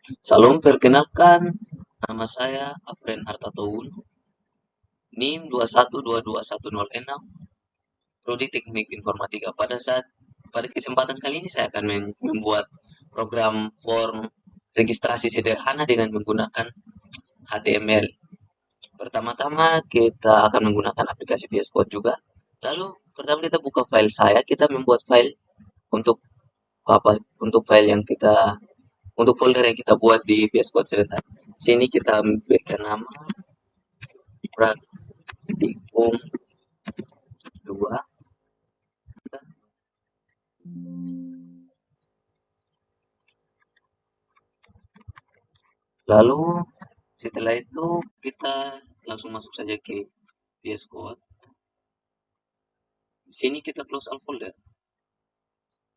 Salam, perkenalkan, nama saya Apren Hartatoun, NIM 2122106, Prodi Teknik Informatika. Pada kesempatan kali ini saya akan membuat program form registrasi sederhana dengan menggunakan HTML. Pertama-tama kita akan menggunakan aplikasi VS Code juga. Lalu pertama kita buka file saya, kita membuat file untuk apa? Untuk file yang kita untuk folder yang kita buat di VS Code sebentar. Sini kita berikan nama praktikum 2. Lalu setelah itu kita langsung masuk saja ke VS Code. Di sini kita close all folder.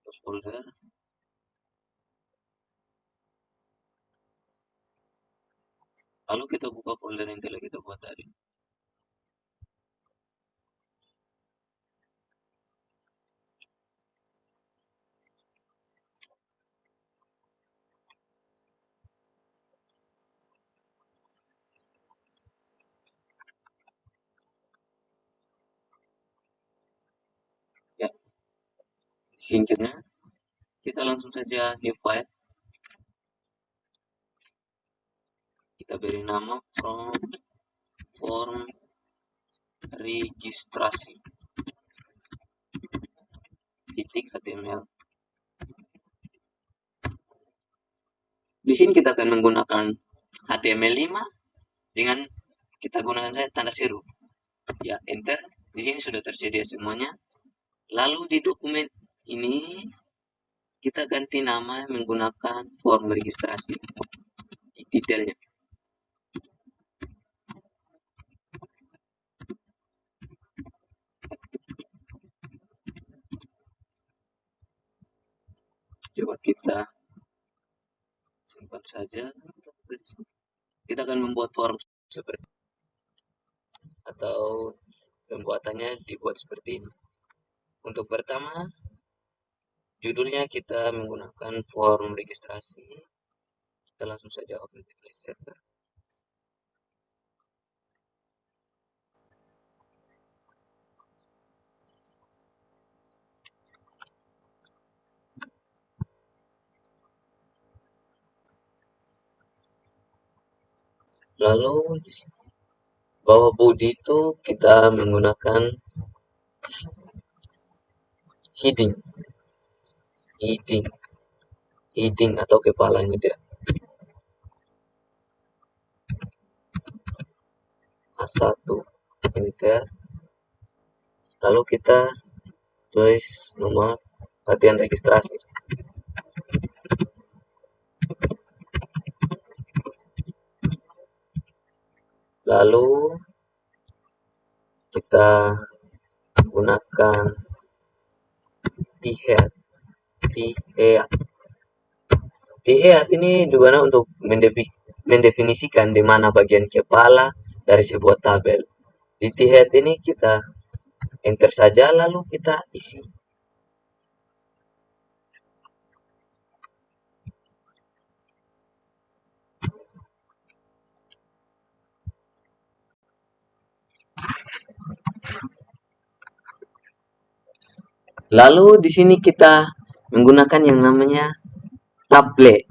Close folder. Lalu kita buka folder yang telah kita buat tadi. Ya, singkatnya kita langsung saja new file. Kita beri nama form registrasi .html. Di sini kita akan menggunakan HTML5 dengan kita gunakan saja tanda seru. Ya, enter. Di sini sudah tersedia semuanya. Lalu di dokumen ini kita ganti nama menggunakan form registrasi. Detailnya. Coba kita simpan saja. Kita akan membuat form seperti atau pembuatannya dibuat seperti ini. Untuk pertama, judulnya kita menggunakan form registrasi. Kita langsung saja open with server. Lalu di bawah body itu kita menggunakan heading atau kepalanya dia. A1 enter. Lalu kita tulis nomor latihan registrasi. Lalu kita gunakan t-head ini digunakan untuk mendefinisikan di mana bagian kepala dari sebuah tabel. Di t-head ini kita enter saja lalu kita isi. Lalu di sini kita menggunakan yang namanya tablet.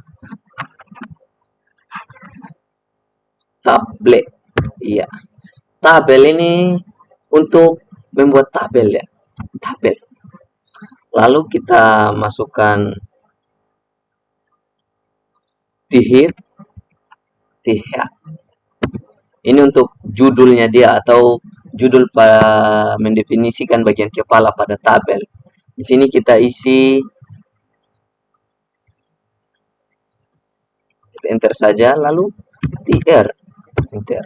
Iya. Tabel ini untuk membuat tabel ya. Tabel. Lalu kita masukkan t-head. Ini untuk judulnya dia atau judul mendefinisikan bagian kepala pada tabel. Di sini kita isi, kita enter saja, lalu tr, enter.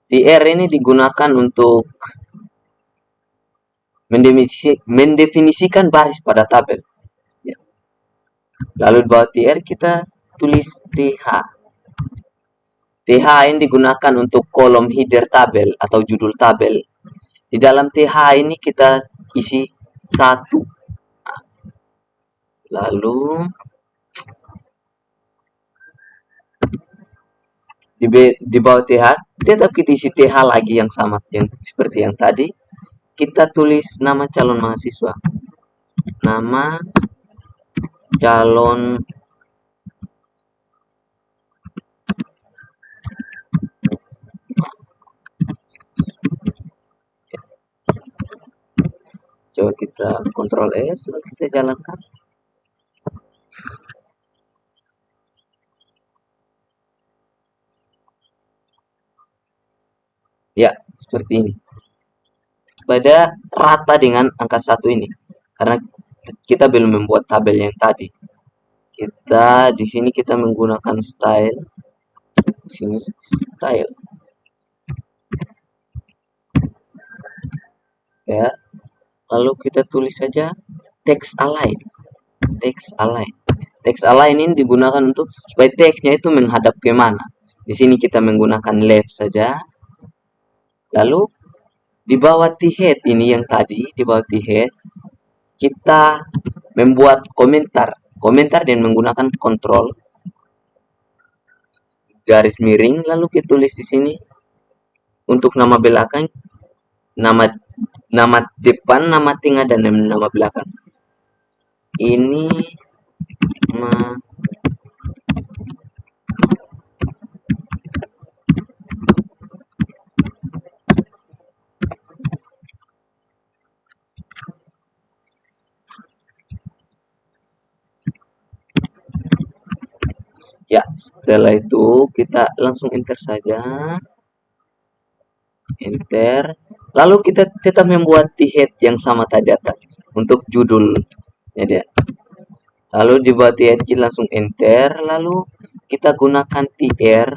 Tr ini digunakan untuk mendefinisikan baris pada tabel. Ya. Lalu di bawah tr kita tulis th. TH ini digunakan untuk kolom header tabel atau judul tabel. Di dalam TH ini kita isi 1. Lalu di bawah TH tetap kita isi TH lagi yang sama yang seperti yang tadi. Kita tulis nama calon mahasiswa. Nama calon coba kita Ctrl S lalu kita jalankan. Ya, seperti ini. Pada rata dengan angka 1 ini. Karena kita belum membuat tabel yang tadi. Kita di sini kita menggunakan style. Di sini style. Ya. Lalu kita tulis saja text align. Text align. Text align ini digunakan untuk supaya teksnya itu menghadap ke mana. Di sini kita menggunakan left saja. Lalu di bawah T-head ini yang tadi, di bawah T-head kita membuat komentar dan menggunakan kontrol garis miring, lalu kita tulis di sini untuk nama belakang, nama depan, nama tengah dan nama belakang. Ini ya, setelah itu kita langsung enter saja. Enter. Lalu kita tetap membuat T-head yang sama tadi atas untuk judulnya dia. Lalu di bawah T-head kita langsung enter. Lalu kita gunakan TR.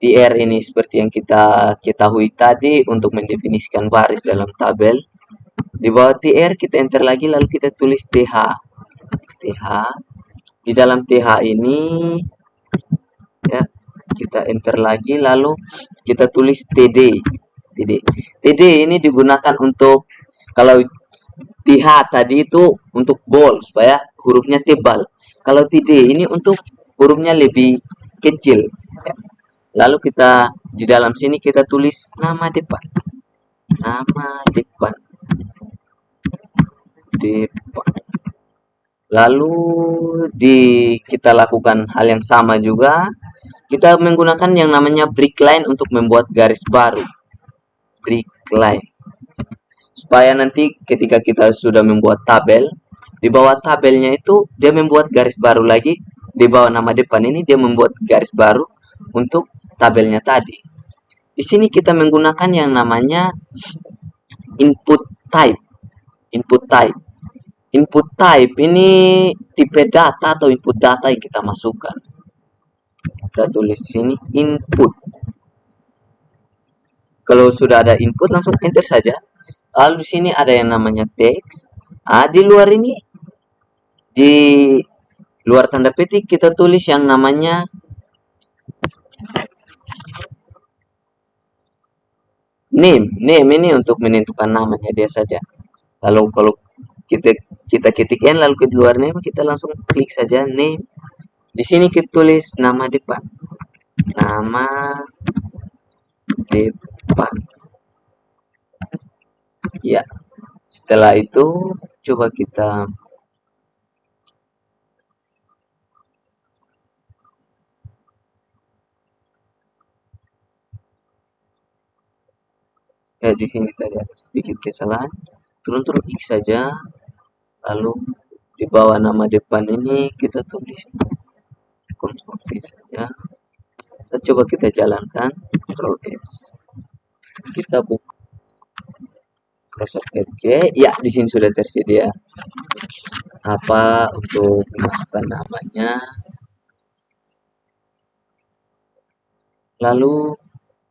TR ini seperti yang kita ketahui tadi untuk mendefinisikan baris dalam tabel. Di bawah TR kita enter lagi lalu kita tulis TH. TH. Di dalam TH ini ya kita enter lagi lalu kita tulis TD. TD ini digunakan untuk kalau TH tadi itu untuk bold supaya hurufnya tebal. Kalau TD ini untuk hurufnya lebih kecil. Lalu kita di dalam sini kita tulis nama depan. Nama depan. Lalu kita lakukan hal yang sama juga. Kita menggunakan yang namanya break line untuk membuat garis baru. Break line. Supaya nanti ketika kita sudah membuat tabel, di bawah tabelnya itu dia membuat garis baru lagi. Di bawah nama depan ini dia membuat garis baru untuk tabelnya tadi. Di sini kita menggunakan yang namanya input type. Input type. Input type ini tipe data atau input data yang kita masukkan. Kita tulis sini input. Kalau sudah ada input langsung enter saja. Lalu di sini ada yang namanya text. Di luar ini di luar tanda petik kita tulis yang namanya name. Name ini untuk menentukan namanya dia saja. Kalau kita ketik n lalu ke luar name kita langsung klik saja name. Di sini kita tulis nama depan. Nama depan. Ya. Setelah itu coba kita di sini tadi ada sedikit kesalahan. Turun X saja. Lalu di bawah nama depan ini kita tulis Ctrl V saja. Dan coba kita jalankan Ctrl S. Kita buka Microsoft Edge. Ya, di sini sudah tersedia apa untuk memasukkan namanya. Lalu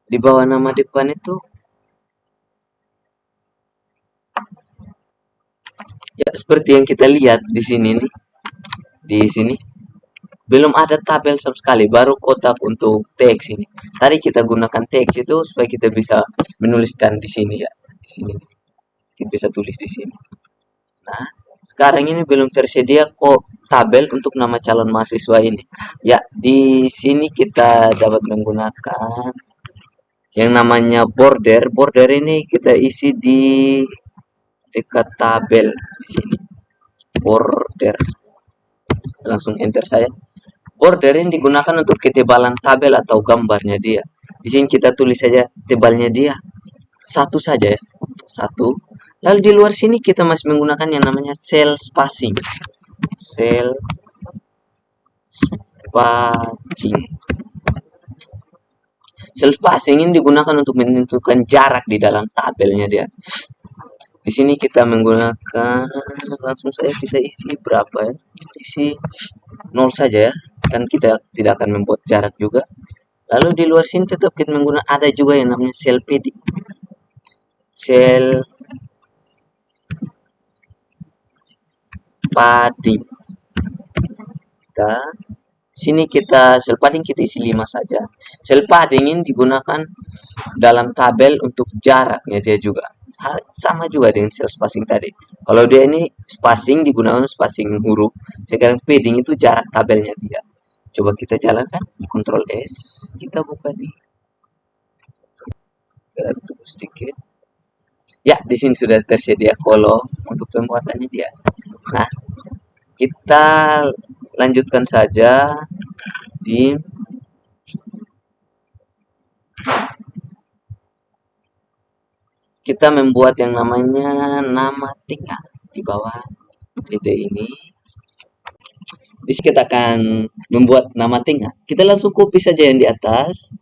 di bawah nama depan itu ya seperti yang kita lihat di sini nih. Di sini belum ada tabel sama sekali, baru kotak untuk teks ini. Tadi kita gunakan teks itu supaya kita bisa menuliskan di sini ya. Di sini. Kita bisa tulis di sini. Nah, sekarang ini belum tersedia kok tabel untuk nama calon mahasiswa ini. Ya, di sini kita dapat menggunakan yang namanya border. Border ini kita isi di dekat tabel di sini. Border. Langsung enter saya. Border ini digunakan untuk ketebalan tabel atau gambarnya dia. Di sini kita tulis saja tebalnya dia. Satu saja ya. Satu. Lalu di luar sini kita masih menggunakan yang namanya cell spacing. Cell spacing. Cell spacing ini digunakan untuk menentukan jarak di dalam tabelnya dia. Di sini kita menggunakan langsung saja kita isi berapa ya? Kita isi 0 saja ya. Kan kita tidak akan membuat jarak juga. Lalu di luar sini tetap kita menggunakan ada juga yang namanya cell padding. Cell padding. Kita sini kita cell padding kita isi 5 saja. Cell padding ini digunakan dalam tabel untuk jaraknya dia juga. Sama juga dengan cell spacing tadi. Kalau dia ini spacing digunakan spacing huruf, sekarang padding itu jarak tabelnya dia. Coba kita jalankan, Ctrl S, kita buka di kita tutup sedikit. Ya, di sini sudah tersedia kolom untuk pembuatannya dia. Nah, kita lanjutkan saja di kita membuat yang namanya nama tingkat di bawah titik ini. Di sini kita akan membuat nama tingkat. Kita langsung copy saja yang di atas.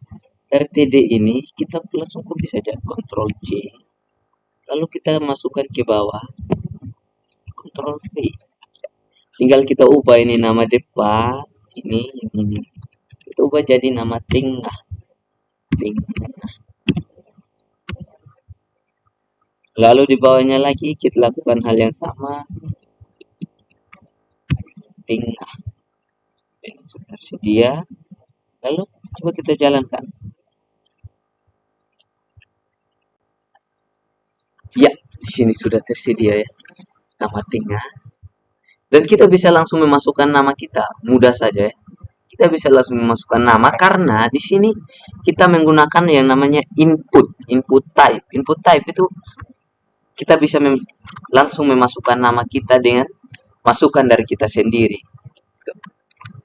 RTD ini kita langsung copy saja, Ctrl C. Lalu kita masukkan ke bawah, Ctrl V. Tinggal kita ubah ini nama depan, ini yang ini. Kita ubah jadi nama tingkat. Lalu di bawahnya lagi kita lakukan hal yang sama. Tingkat. Tersedia. Lalu coba kita jalankan. Ya, di sini sudah tersedia ya nama tingkat. Dan kita bisa langsung memasukkan nama kita, mudah saja ya. Kita bisa langsung memasukkan nama karena di sini kita menggunakan yang namanya input type. Input type itu kita bisa langsung memasukkan nama kita dengan masukan dari kita sendiri.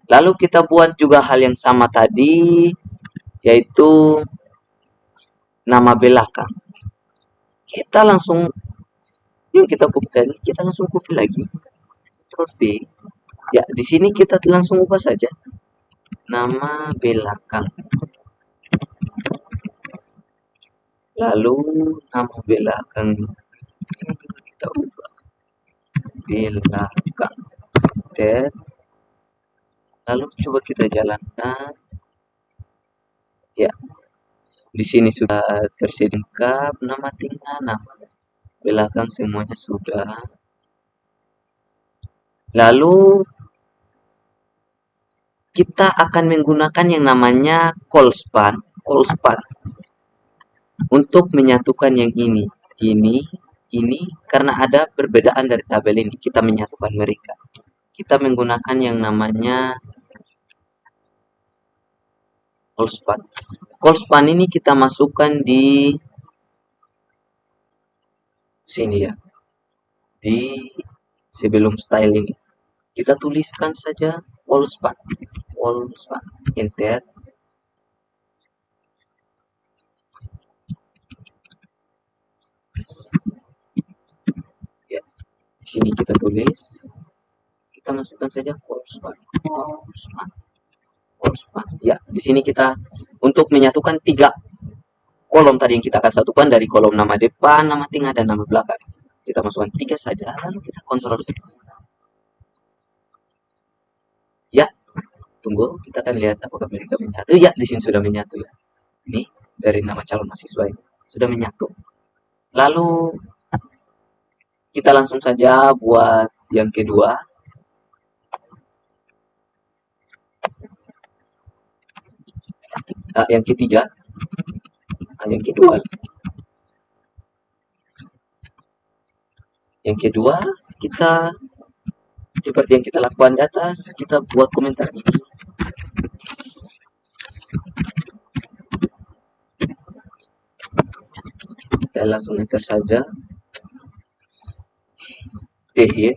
Lalu kita buat juga hal yang sama tadi, yaitu nama belakang. Kita langsung yang kita copy tadi, kita langsung copy lagi. Ctrl V. Ya, di sini kita langsung ubah saja nama belakang. Lalu nama belakang kita ubah belakang. Lalu coba kita jalankan. Ya, di sini sudah tersedia lengkap nama tingkat, nama belakang semuanya sudah. Lalu kita akan menggunakan yang namanya call span untuk menyatukan yang ini karena ada perbedaan dari tabel ini, kita menyatukan mereka. Kita menggunakan yang namanya call span. Call span ini kita masukkan di sini ya, di sebelum style ini kita tuliskan saja call span, enter. Ya, di sini kita tulis, kita masukkan saja call span. Ya, di sini kita untuk menyatukan 3 kolom tadi yang kita akan satukan dari kolom nama depan, nama tingkat, dan nama belakang. Kita masukkan 3 saja, lalu kita Ctrl X. Ya, tunggu, kita akan lihat apakah mereka menyatu. Ya, di sini sudah menyatu ya. Ini dari nama calon mahasiswa ini sudah menyatu. Lalu kita langsung saja buat yang kedua. Yang ketiga. Yang kedua. Yang kedua, kita seperti yang kita lakukan di atas, kita buat komentar ini. Saya langsung enter saja TH,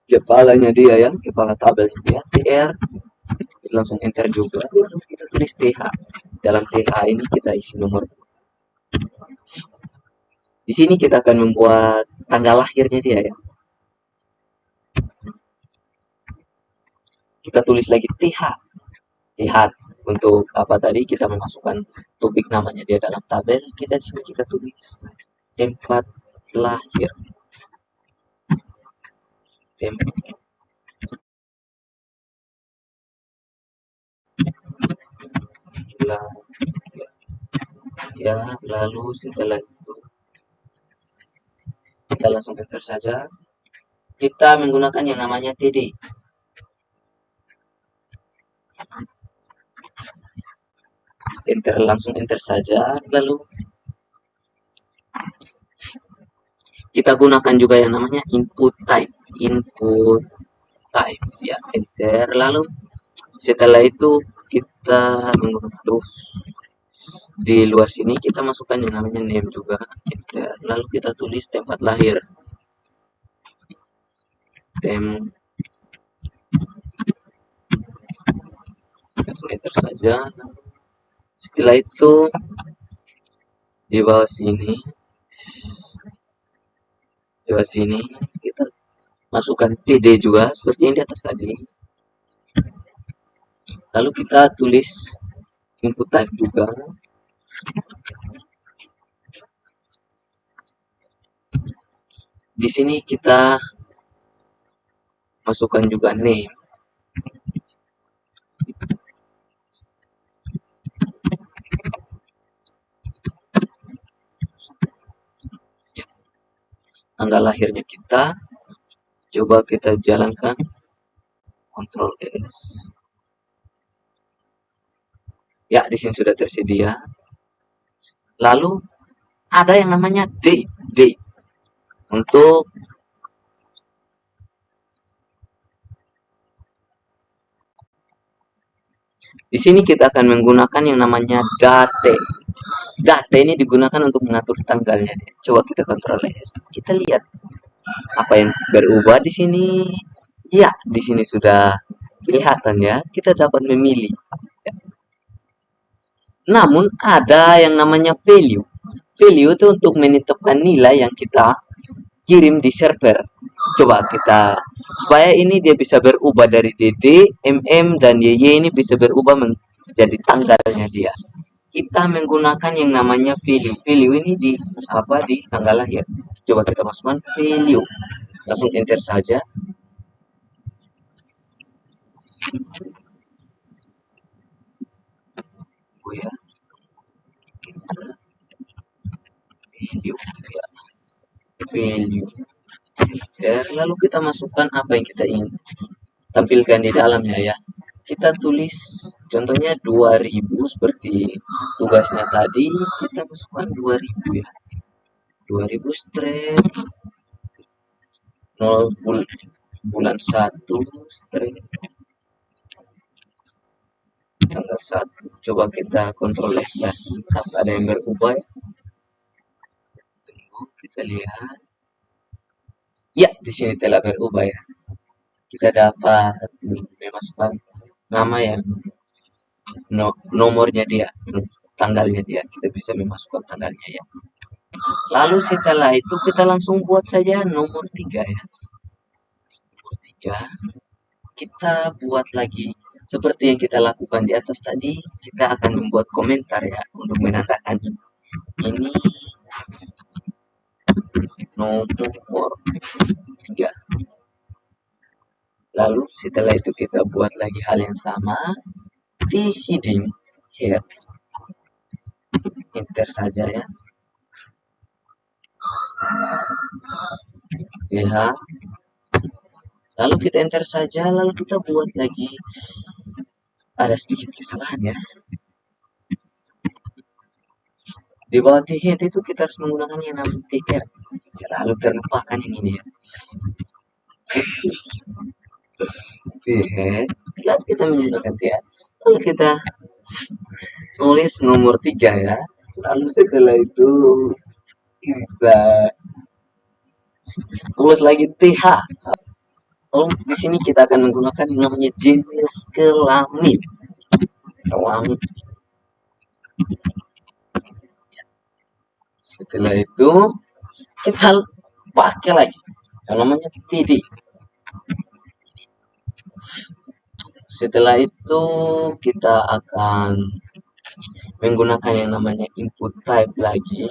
kepalanya dia ya, kepala tabelnya dia TR, langsung enter juga. Lalu kita tulis TH. Dalam TH ini kita isi nomor. Di sini kita akan membuat tanggal lahirnya dia ya. Kita tulis lagi TH. TH untuk apa tadi, kita memasukkan topik namanya dia dalam tabel. Kita di sini kita tulis tempat lahir. Ya, lalu setelah itu kita langsung enter saja. Kita menggunakan yang namanya TD. Enter, langsung enter saja. Lalu kita gunakan juga yang namanya input type. Input type ya, enter. Lalu setelah itu kita menggunakan di luar sini kita masukkan yang namanya name juga, enter. Lalu kita tulis tempat lahir, langsung enter saja. Setelah itu di bawah sini kita masukkan TD juga seperti yang di atas tadi. Lalu kita tulis input type juga. Di sini kita masukkan juga name. Tanggal lahirnya kita, coba kita jalankan, Ctrl S. Ya, di sini sudah tersedia. Lalu ada yang namanya D untuk di sini kita akan menggunakan yang namanya date. Date ini digunakan untuk mengatur tanggalnya. Coba kita Ctrl S. Kita lihat apa yang berubah di sini. Ya, di sini sudah kelihatan ya. Kita dapat memilih. Namun ada yang namanya value. Value itu untuk menetapkan nilai yang kita kirim di server. Coba kita, supaya ini dia bisa berubah dari DD, MM, dan YY ini bisa berubah menjadi tanggalnya dia. Kita menggunakan yang namanya value. Value ini di tanggal lahir. Coba kita masukkan value. Langsung enter saja. Ya. Value. Lalu kita masukkan apa yang kita ingin tampilkan di dalamnya ya. Kita tulis contohnya 2000 seperti tugasnya tadi, kita masukkan 2000 ya. 2000 straight 0 bulan 1 straight tanggal 1. Coba kita Ctrl S lagi, apa ada yang berubah ya? Tunggu, kita lihat. Ya, di sini telah berubah ya. Kita dapat memasukkan nama yang nomornya dia, tanggalnya dia. Kita bisa memasukkan tanggalnya ya. Lalu setelah itu kita langsung buat saja nomor 3 ya. Nomor 3. Kita buat lagi seperti yang kita lakukan di atas tadi. Kita akan membuat komentar ya untuk menandakan ini nomor 3. Lalu setelah itu kita buat lagi hal yang sama di heading head. Enter saja ya. TH. Lalu kita enter saja, lalu kita buat lagi. Ada sedikit kesalahan ya. Di bawah TH itu kita harus menggunakan yang namanya TR. Selalu terlupakan yang ini ya. TH. Lalu kita menggunakan TH. Lalu kita tulis nomor 3 ya. Lalu setelah itu kita tulis lagi TH. Lalu di sini kita akan menggunakan yang namanya jenis kelamin. Kelamin. Setelah itu kita pakai lagi yang namanya titik. Setelah itu kita akan menggunakan yang namanya input type lagi.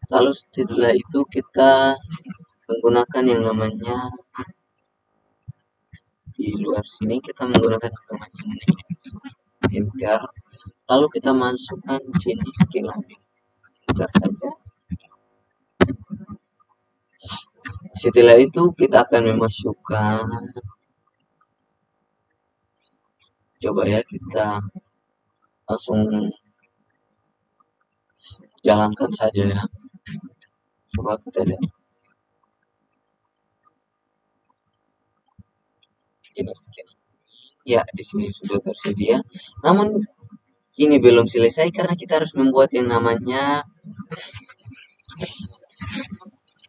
Lalu setelah itu kita menggunakan yang namanya di luar sini kita menggunakan yang namanya enter. Lalu kita masukkan jenis kelamin. Enter saja. Setelah itu kita akan memasukkan, coba ya kita langsung jalankan saja ya. Coba kita lihat jenis kelamin. Ya, di sini sudah tersedia. Namun ini belum selesai karena kita harus membuat yang namanya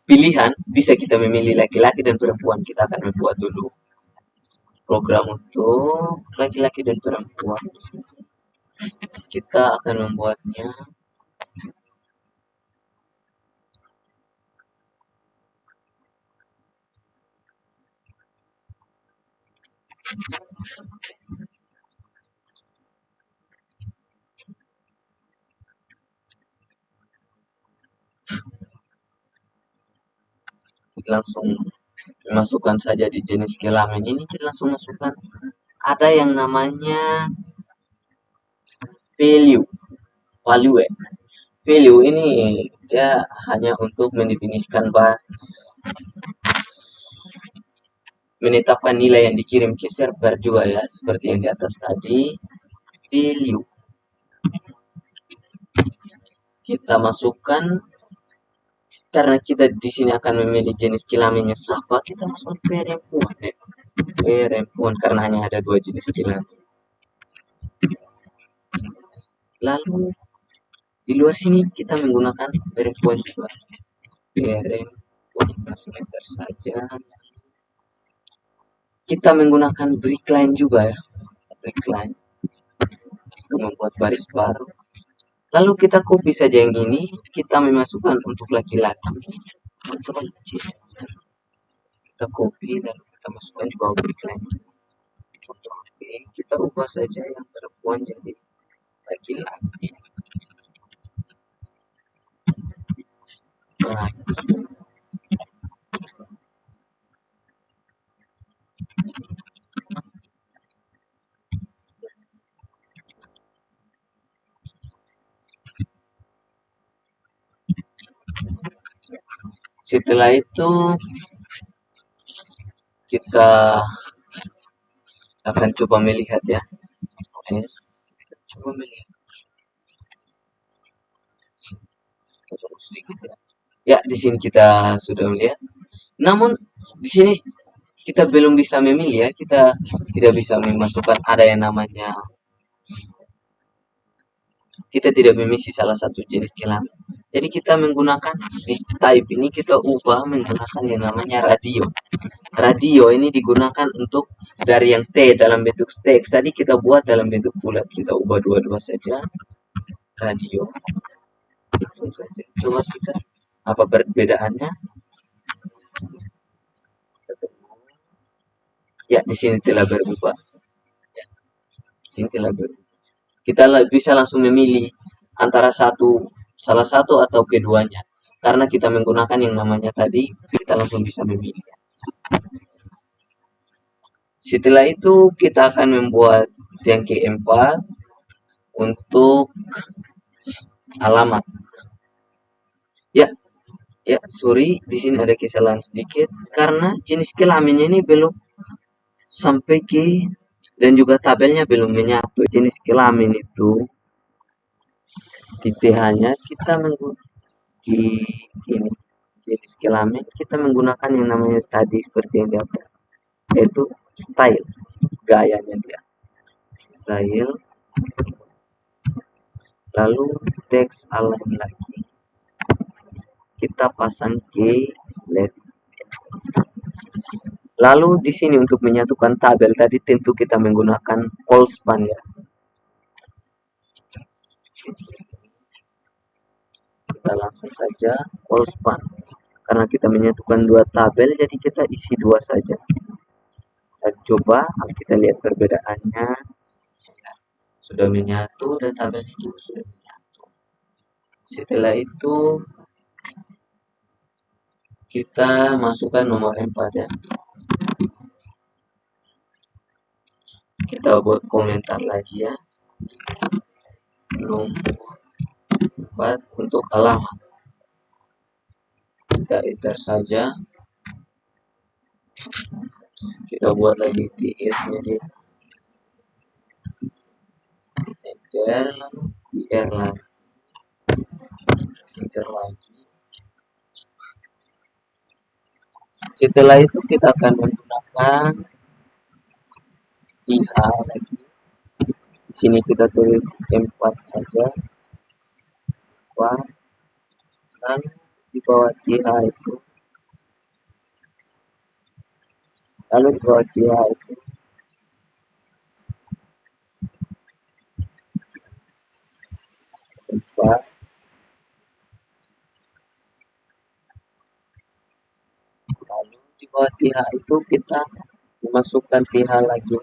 pilihan. Bisa kita memilih laki-laki dan perempuan. Kita akan membuat dulu program untuk laki-laki dan perempuan. Kita akan membuatnya langsung masukkan saja di jenis kelamin ini. Kita langsung masukkan ada yang namanya value. Value ini dia hanya untuk mendefinisikan menetapkan nilai yang dikirim ke server juga ya, seperti yang di atas tadi. Value kita masukkan karena kita di sini akan memilih jenis kelaminnya siapa, kita masukkan perempuan ya. Perempuan karena hanya ada 2 jenis kelamin. Lalu di luar sini kita menggunakan perempuan juga. Perempuan langsung enter saja. Kita menggunakan break line juga ya. Break line untuk membuat baris baru. Lalu kita copy saja yang ini, kita memasukkan untuk laki-laki. Ctrl C. Kita copy dan kita masukkan di bawah break line. Ctrl V. Kita ubah saja yang perempuan jadi laki-laki. Nah, setelah itu kita akan coba melihat ya. Oke, coba melihat. Ya, di sini kita sudah melihat. Namun di sini kita belum bisa memilih ya. Kita tidak bisa memasukkan ada yang namanya. Kita tidak memilih salah satu jenis kelamin. Jadi kita menggunakan di type ini kita ubah menggunakan yang namanya radio. Radio ini digunakan untuk dari yang T dalam bentuk teks tadi kita buat dalam bentuk bulat. Kita ubah dua-dua saja. Radio. Langsung saja. Coba kita apa perbedaannya? Ya, di sini telah berubah. Ya, di sini telah berubah. Kita bisa langsung memilih antara salah satu atau keduanya. Karena kita menggunakan yang namanya tadi, kita langsung bisa memilih. Setelah itu kita akan membuat yang keempat untuk alamat. Ya, sorry, di sini ada kesalahan sedikit karena jenis kelaminnya ini belum sampai ke dan juga tabelnya belum menyatu. Jenis kelamin itu di TH-nya kita di ini jenis kelamin kita menggunakan yang namanya tadi seperti yang di atas, yaitu style. gayanya dia. Style, lalu teks align lagi. Kita pasang keylet. Lalu di sini untuk menyatukan tabel tadi tentu kita menggunakan all span ya. Kita langsung saja all span. Karena kita menyatukan dua tabel jadi kita isi dua saja. Dan coba kita lihat perbedaannya. Sudah menyatu dan tabelnya juga sudah menyatu. Setelah itu kita masukkan nomor 4 ya. Kita buat komentar lagi ya. Nomor 4 untuk alamat. Kita enter saja. Kita buat lagi TS-nya dia. Enter, TR lagi. Enter lagi. Setelah itu kita akan menggunakan TH lagi. Di sini kita tulis 4 saja. 4. Dan di bawah TH itu. Lalu di bawah TH itu. Tempat. Lalu di bawah TH itu kita memasukkan TH lagi.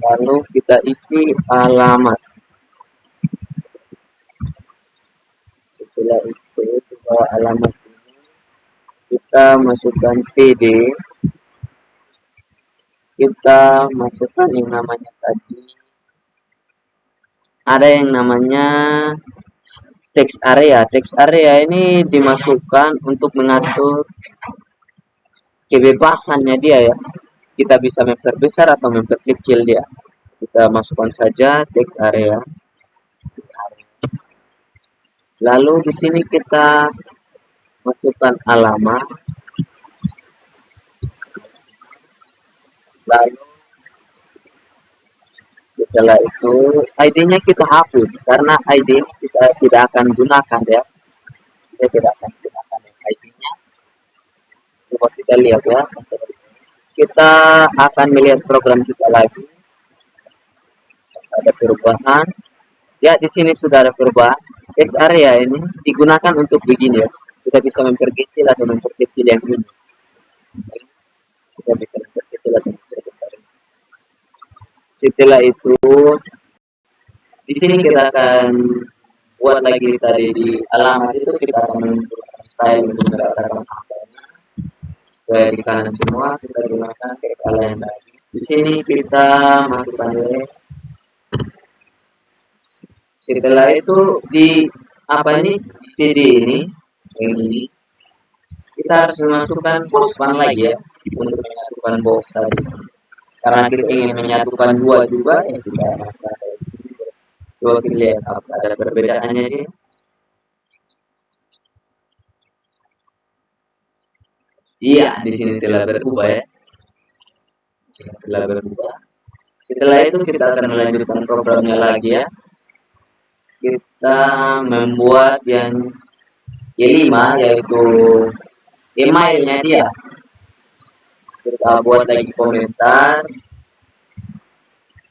Lalu kita isi alamat. Setelah itu di bawah alamat ini kita masukkan TD. Kita masukkan yang namanya tadi. Ada yang namanya text area. Text area ini dimasukkan untuk mengatur kebebasannya dia ya. Kita bisa memperbesar atau memperkecil dia. Kita masukkan saja text area. Lalu di sini kita masukkan alamat. Lalu setelah itu ID-nya kita hapus karena ID kita tidak akan gunakan ya. Kita tidak akan gunakan ID-nya. Coba kita lihat ya. Kita akan melihat program kita lagi. Ada perubahan. Ya, di sini sudah ada perubahan. Text area ini digunakan untuk begini ya. Kita bisa memperkecil atau memperkecil yang ini. Kita bisa memperkecil atau memperbesar. Setelah itu, di sini kita akan buat lagi tadi di alamat itu kita akan menggunakan style untuk mengatakan angkanya. Supaya di kanan semua kita gunakan text align lagi. Di sini kita masukkan ini. Setelah itu di apa ini TD ini yang ini kita harus memasukkan boxpan lagi ya untuk menyatukan box tadi. Karena kita ingin menyatukan dua juga ya kita masukkan di sini. Coba kita lihat apa ada perbedaannya ini. Iya, di sini telah berubah ya. Setelah berubah. Setelah itu kita akan melanjutkan programnya lagi ya. Kita membuat yang kelima yaitu emailnya dia. Kita buat lagi komentar.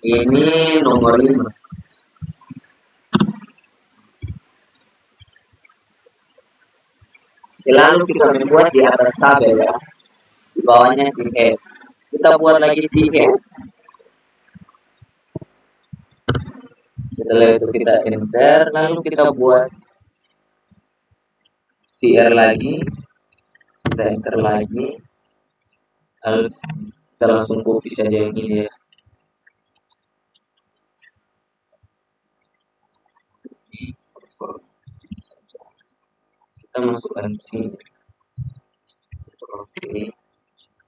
Ini nomor 5. Selalu kita membuat di atas tabel ya. Di bawahnya di head. Kita buat lagi di head. Setelah itu kita enter, lalu kita buat TR lagi, kita enter lagi, lalu kita langsung copy saja yang ini ya. Kita masukkan di sini. Oke.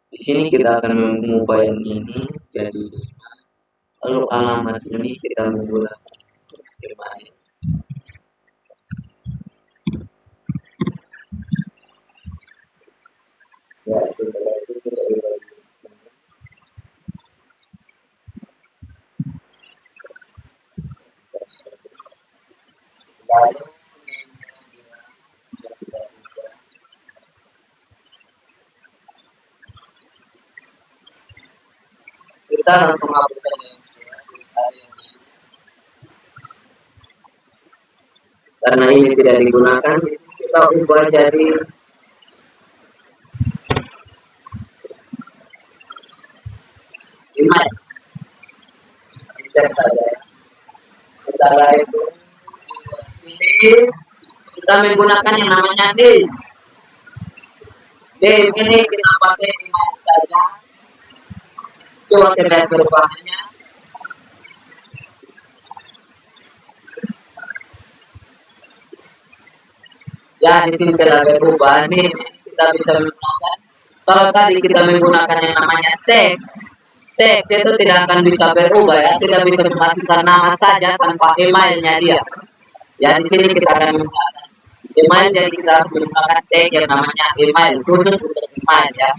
Di sini kita akan mengubah yang ini jadi 5. Lalu alamat ini kita menggunakan email. Ya, Kita langsung hapuskan yang karena ini tidak digunakan, kita ubah jadi email. Enter saja. Setelah itu di kita menggunakan yang namanya D. D ini kita pakai email saja. Coba kita lihat perubahannya. Ya, di sini telah berubah. Nih, kita bisa menggunakan. Kalau tadi kita menggunakan yang namanya teks, teks itu tidak akan bisa berubah ya, tidak bisa memasukkan nama saja tanpa emailnya dia. Ya, di sini kita akan menggunakan email, jadi kita harus menggunakan tag yang namanya email, khusus untuk email ya.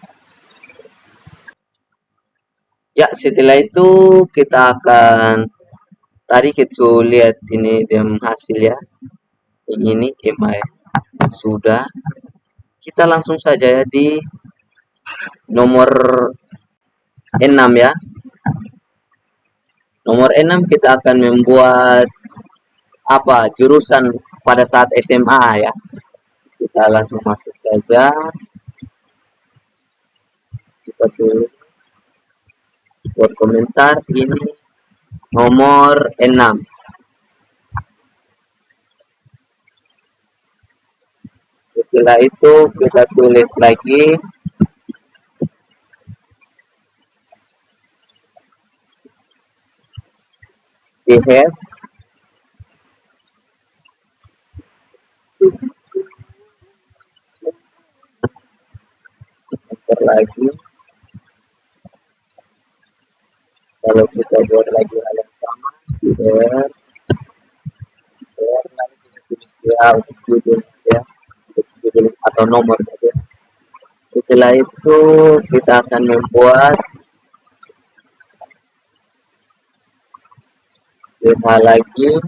Ya, setelah itu kita akan tadi kita lihat ini dem hasil ya. Ini email sudah. Kita langsung saja ya di nomor 6 ya. Nomor 6 kita akan membuat apa jurusan pada saat SMA ya. Kita langsung masuk saja. Kita tulis buat komentar ini nomor 6. Setelah itu kita tulis lagi di have enter lagi. Kalau kita buat lagi hal yang sama, there lagi kita tulis ya untuk judul ya, untuk judul atau nomor saja. Setelah itu kita akan membuat tema lagi.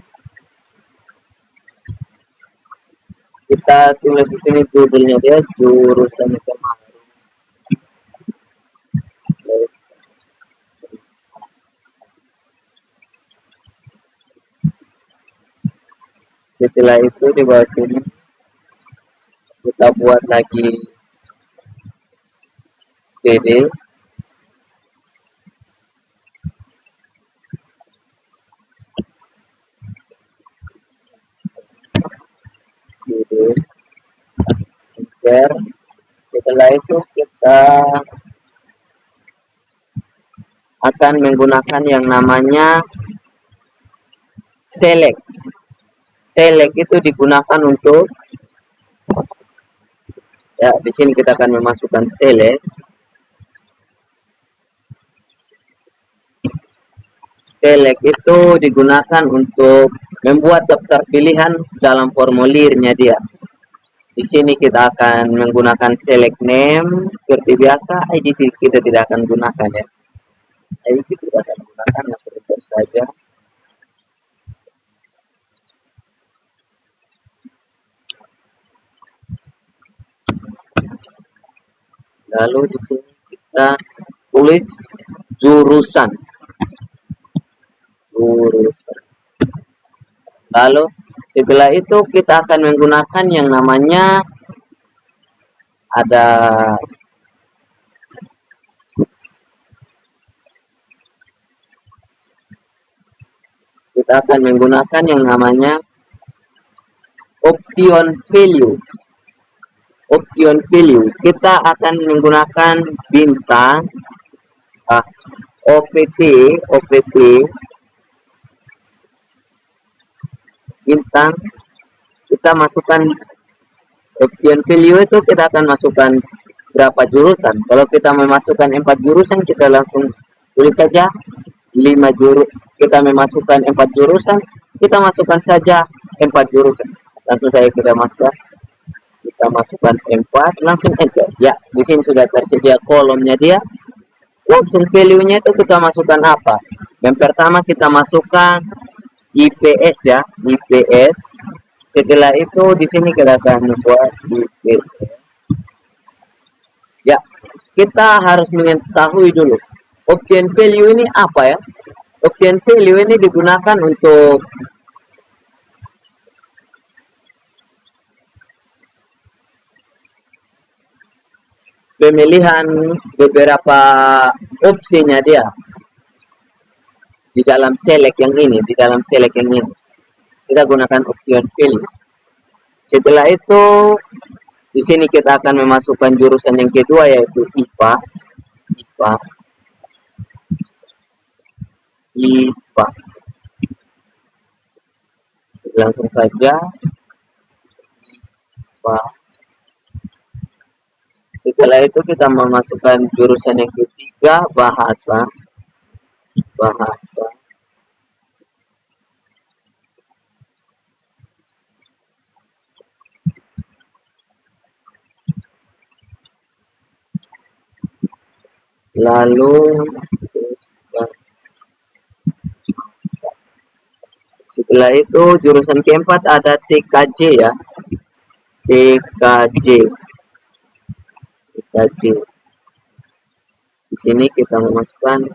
Kita tulis di sini judulnya dia jurusan SMA. Setelah itu di bawah sini kita buat lagi CD. Enter. Setelah itu kita akan menggunakan yang namanya select. Select itu digunakan untuk ya, di sini kita akan memasukkan select. Select itu digunakan untuk membuat daftar pilihan dalam formulirnya dia. Di sini kita akan menggunakan select name seperti biasa. ID kita tidak akan gunakan ya. ID kita tidak akan gunakan, langsung enter saja. Lalu di sini kita tulis jurusan. Lalu setelah itu kita akan menggunakan yang namanya ada option value. Option value kita akan menggunakan bintang OPT bintang. Kita masukkan option value itu, kita akan masukkan berapa jurusan. Kalau kita memasukkan 4 jurusan, kita langsung tulis saja 5 jurusan. Kita memasukkan 4 jurusan, kita masukkan saja 4 jurusan. Langsung saya kita masukkan. kita masukkan 4, langsung enter. Ya, di sini sudah tersedia kolomnya dia. Langsung value-nya itu kita masukkan apa? Yang pertama kita masukkan IPS ya, IPS. Setelah itu di sini kita akan membuat IPS. Ya, kita harus mengetahui dulu option value ini apa ya. Option value ini digunakan untuk pemilihan beberapa opsinya dia di dalam select yang ini, di dalam select yang ini. Kita gunakan option value. Setelah itu di sini kita akan memasukkan jurusan yang kedua yaitu IPA. IPA. IPA. Langsung saja IPA. Setelah itu kita memasukkan jurusan yang ketiga, bahasa. Bahasa. Lalu setelah itu jurusan keempat ada TKJ ya. TKJ. TKJ. Di sini kita memasukkan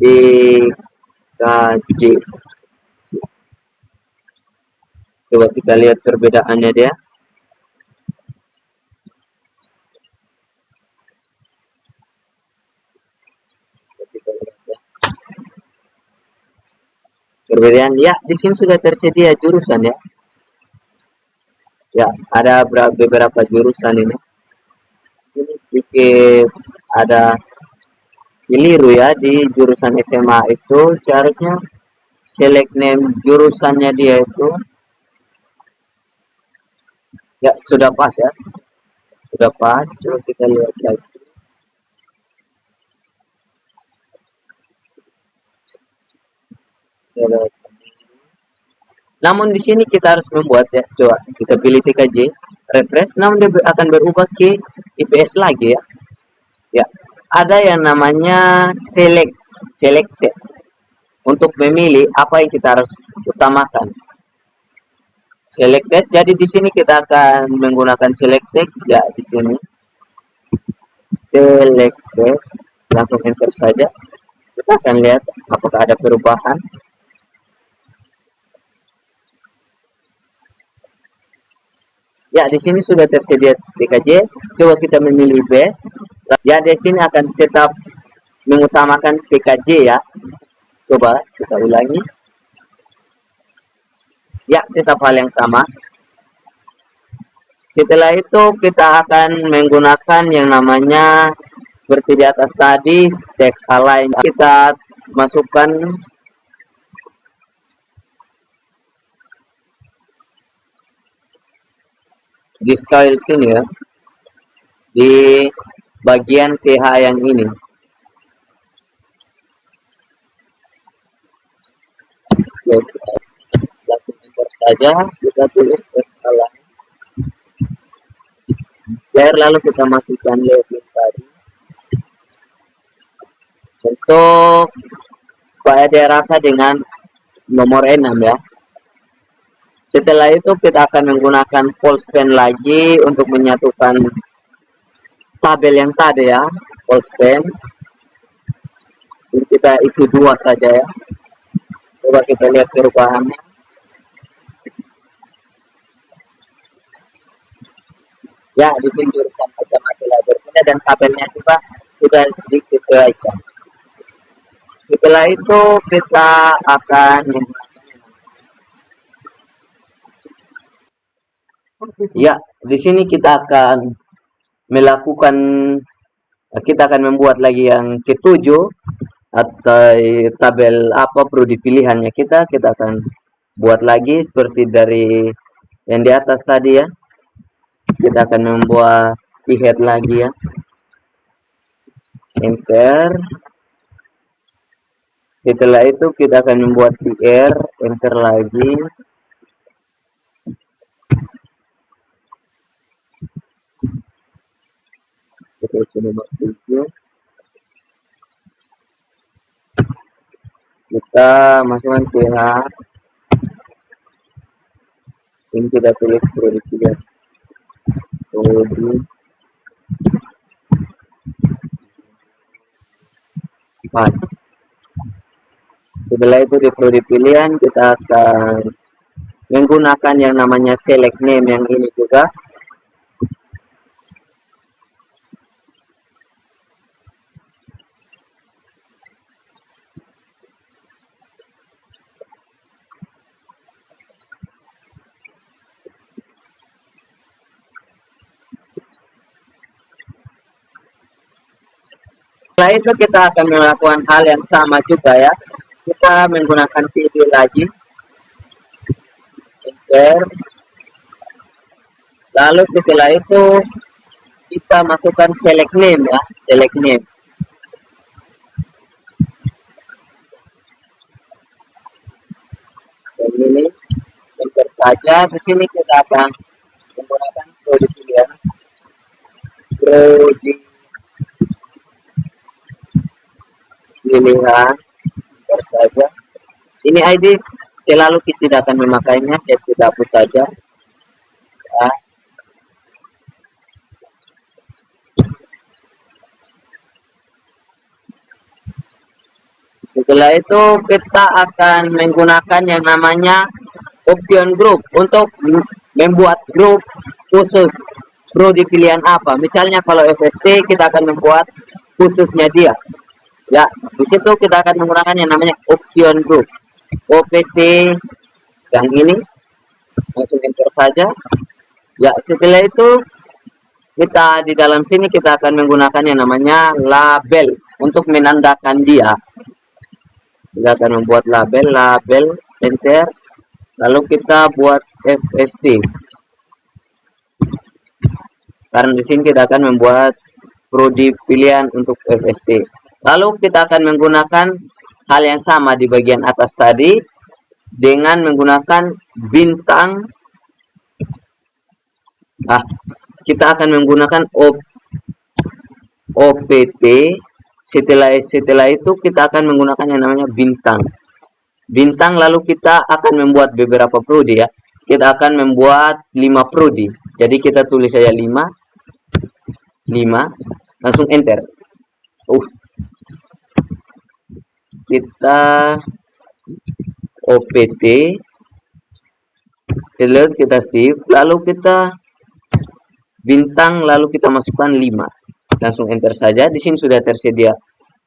TKJ. Coba kita lihat perbedaannya dia. Perbedaan ya, di sini sudah tersedia jurusan ya. Ya, ada beberapa jurusan ini. Sini sedikit ada keliru ya, di jurusan SMA itu seharusnya select name jurusannya dia itu ya sudah pas ya. Sudah pas, coba kita lihat lagi. Namun di sini kita harus membuat ya, coba kita pilih TKJ, refresh, namun dia akan berubah ke IPS lagi ya. Ya, ada yang namanya selected untuk memilih apa yang kita harus utamakan. Selected, jadi di sini kita akan menggunakan selected ya, di sini selected, langsung enter saja. Kita akan lihat apakah ada perubahan. Ya, di sini sudah tersedia TKJ. Coba kita memilih base. Ya, di sini akan tetap mengutamakan TKJ ya. Coba kita ulangi. Ya, tetap hal yang sama. Setelah itu kita akan menggunakan yang namanya seperti di atas tadi, text align. Kita masukkan di style sini ya, di bagian TH yang ini. Langsung enter saja, kita tulis text align. Lalu kita masukkan label tadi untuk supaya dia rata dengan nomor 6 ya. Setelah itu kita akan menggunakan full span lagi untuk menyatukan tabel yang tadi ya, full span. Sini kita isi 2 saja ya. Coba kita lihat perubahannya. Ya, di sini jurusan SMA telah berpindah dan tabelnya juga sudah disesuaikan. Setelah itu kita akan ya, di sini kita akan melakukan, kita akan membuat lagi yang ketujuh atau tabel apa prodi pilihannya kita akan buat lagi seperti dari yang di atas tadi ya. Kita akan membuat head lagi ya. Enter. Setelah itu kita akan membuat PR, enter lagi. aplikasi nomor 7 kita masukkan PH, ini kita tulis prodi 3 prodi 4. Setelah itu di prodi pilihan kita akan menggunakan yang namanya select name yang ini juga. Setelah itu kita akan melakukan hal yang sama juga ya. Kita menggunakan TD lagi, enter. Lalu setelah itu kita masukkan select name ya, select name. Dan ini enter saja. Di sini kita akan menggunakan prodi pilihan, prodi pilihan, enter saja. Ini ID selalu kita tidak akan memakainya, kita hapus saja. Ya. Setelah itu kita akan menggunakan yang namanya option group untuk membuat grup khusus prodi pilihan apa. Misalnya kalau FST kita akan membuat khususnya dia. Ya, di situ kita akan menggunakan yang namanya option group. OPT yang ini langsung enter saja. Ya, setelah itu kita di dalam sini kita akan menggunakan yang namanya label untuk menandakan dia. Kita akan membuat label, enter. Lalu kita buat FST. Karena di sini kita akan membuat prodi pilihan untuk FST. Lalu kita akan menggunakan hal yang sama di bagian atas tadi dengan menggunakan bintang. Kita akan menggunakan OPT. Setelah itu kita akan menggunakan yang namanya bintang, lalu kita akan membuat beberapa prodi ya. Kita akan membuat 5 prodi. Jadi kita tulis saja 5, langsung enter. Kita OPT, setelah kita save, lalu kita bintang, lalu kita masukkan 5. Langsung enter saja. Di sini sudah tersedia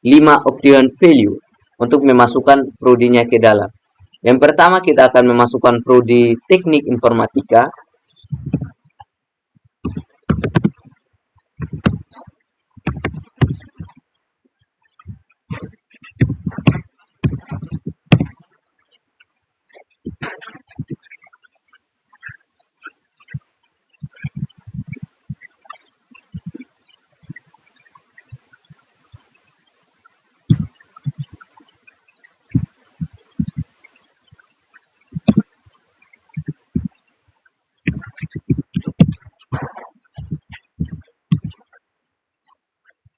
5 option value untuk memasukkan prodinya ke dalam. Yang pertama kita akan memasukkan prodi teknik informatika.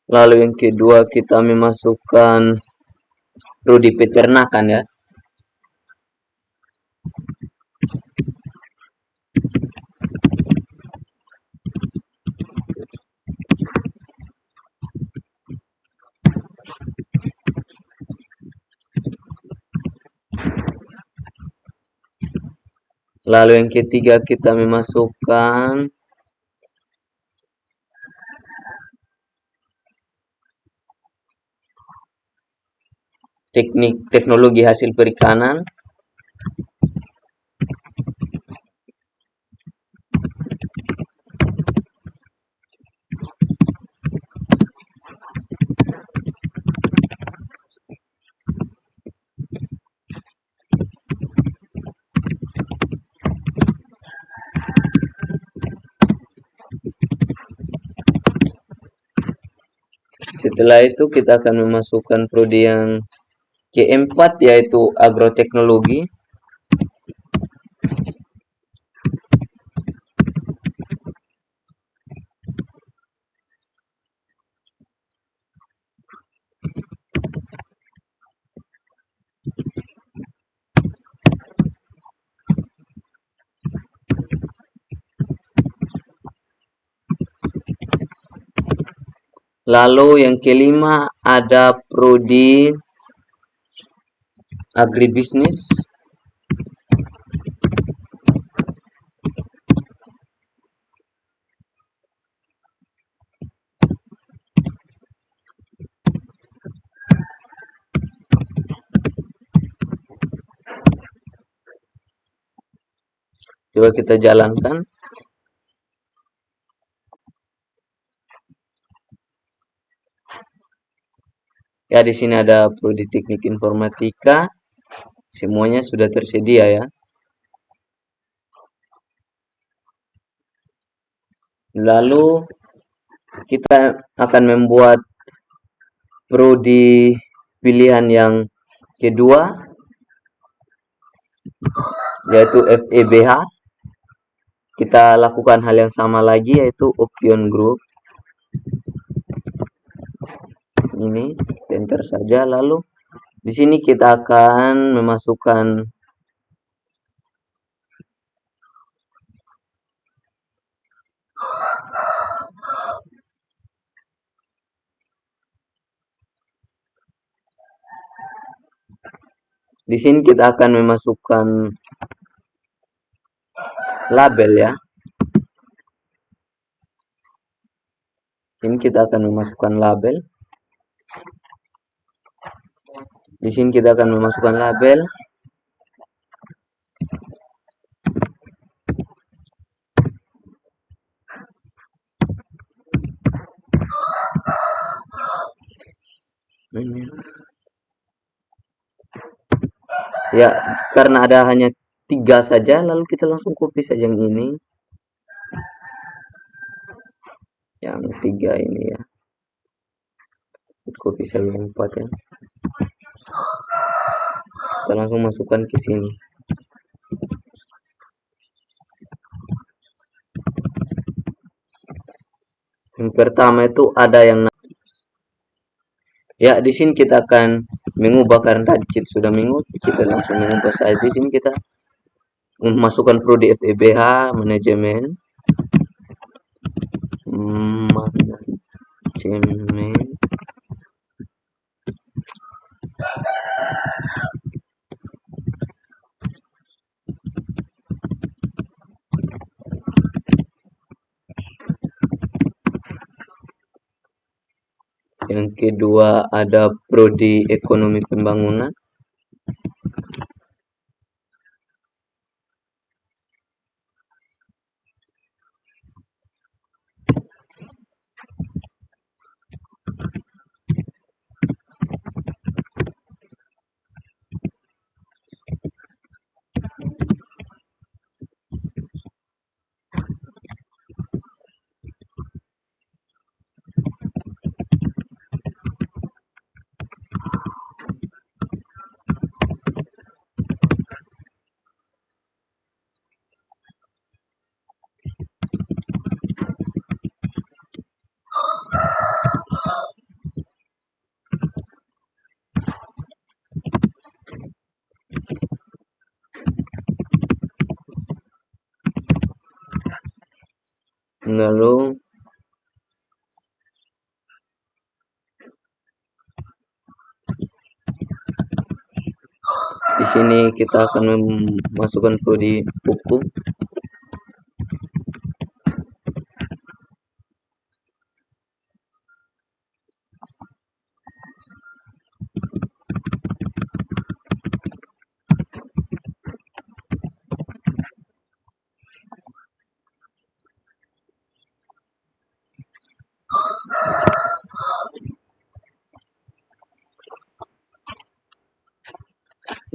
Lalu yang kedua kita memasukkan prodi peternakan ya. Lalu yang ketiga kita memasukkan teknologi hasil perikanan. Setelah itu kita akan memasukkan prodi yang keempat yaitu agroteknologi. Lalu yang kelima ada prodi agribisnis. Coba kita jalankan. Ya, di sini ada prodi teknik informatika. Semuanya sudah tersedia ya. Lalu kita akan membuat prodi pilihan yang kedua, yaitu FEBH. Kita lakukan hal yang sama lagi, yaitu Option Group. Ini enter saja. Lalu di sini kita akan memasukkan label ya. Ini kita akan memasukkan label. Di sini kita akan memasukkan label. Ya, karena ada hanya 3 saja, lalu kita langsung copy saja yang ini. Yang 3 ini ya. Copy saja yang 4 ya. Kita langsung masukkan ke sini. Yang pertama itu ada yang ya, di sini kita akan mengubah karena tadi kita sudah mengubah, kita langsung mengubah saja. Di sini kita memasukkan prodi FEBH manajemen. Yang kedua ada prodi ekonomi pembangunan. Lalu di sini kita akan memasukkan prodi hukum.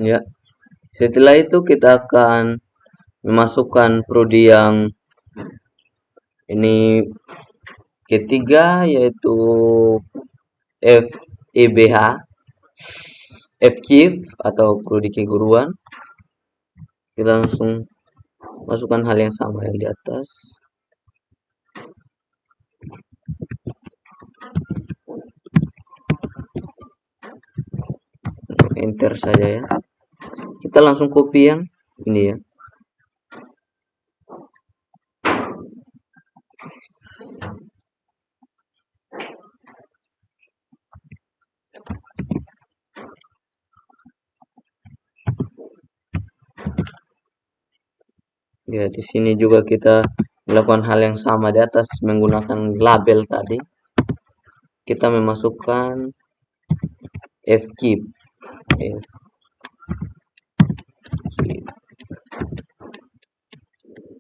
Ya, setelah itu kita akan memasukkan prodi yang ini ketiga, yaitu FEBH, FKIF atau prodi keguruan. Kita langsung masukkan hal yang sama yang di atas. Enter saja ya. Kita langsung copy yang ini ya. Ya, di sini juga kita melakukan hal yang sama di atas menggunakan label tadi. Kita memasukkan fkeep.